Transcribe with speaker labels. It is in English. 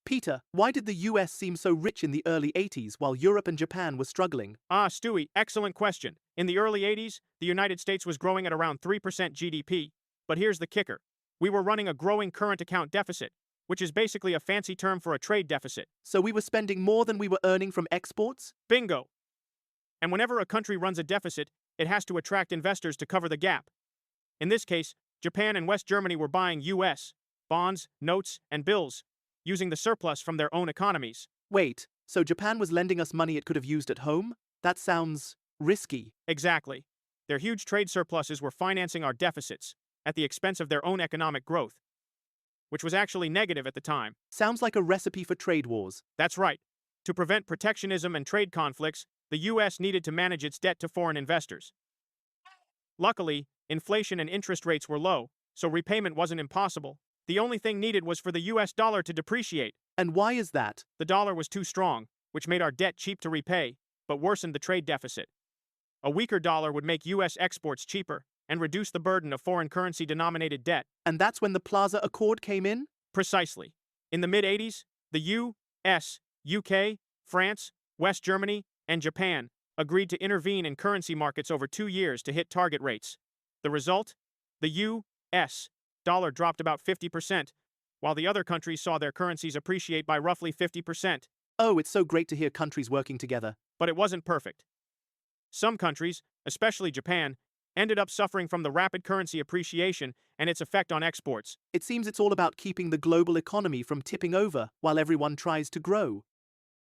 Speaker 1: Peter, why did the US seem so rich in the early 80s while Europe and Japan were struggling?
Speaker 2: Stewie, excellent question. In the early 80s, the United States was growing at around 3% GDP. But here's the kicker. We were running a growing current account deficit, which is basically a fancy term for a trade deficit.
Speaker 1: So we were spending more than we were earning from exports?
Speaker 2: Bingo! And whenever a country runs a deficit, it has to attract investors to cover the gap. In this case, Japan and West Germany were buying US bonds, notes, and bills, using the surplus from their own economies.
Speaker 1: Wait, so Japan was lending us money it could have used at home? That sounds risky.
Speaker 2: Exactly. Their huge trade surpluses were financing our deficits, at the expense of their own economic growth, which was actually negative at the time.
Speaker 1: Sounds like a recipe for trade wars.
Speaker 2: That's right. To prevent protectionism and trade conflicts, the US needed to manage its debt to foreign investors. Luckily, inflation and interest rates were low, so repayment wasn't impossible. The only thing needed was for the US dollar to depreciate.
Speaker 1: And why is that?
Speaker 2: The dollar was too strong, which made our debt cheap to repay, but worsened the trade deficit. A weaker dollar would make US exports cheaper and reduce the burden of foreign currency-denominated debt.
Speaker 1: And that's when the Plaza Accord came in?
Speaker 2: Precisely. In the mid-80s, the U.S., UK, France, West Germany, and Japan agreed to intervene in currency markets over 2 years to hit target rates. The result? The U.S. dollar dropped about 50%, while the other countries saw their currencies appreciate by roughly 50%.
Speaker 1: Oh, it's so great to hear countries working together.
Speaker 2: But it wasn't perfect. Some countries, especially Japan, ended up suffering from the rapid currency appreciation and its effect on exports.
Speaker 1: It seems it's all about keeping the global economy from tipping over while everyone tries to grow.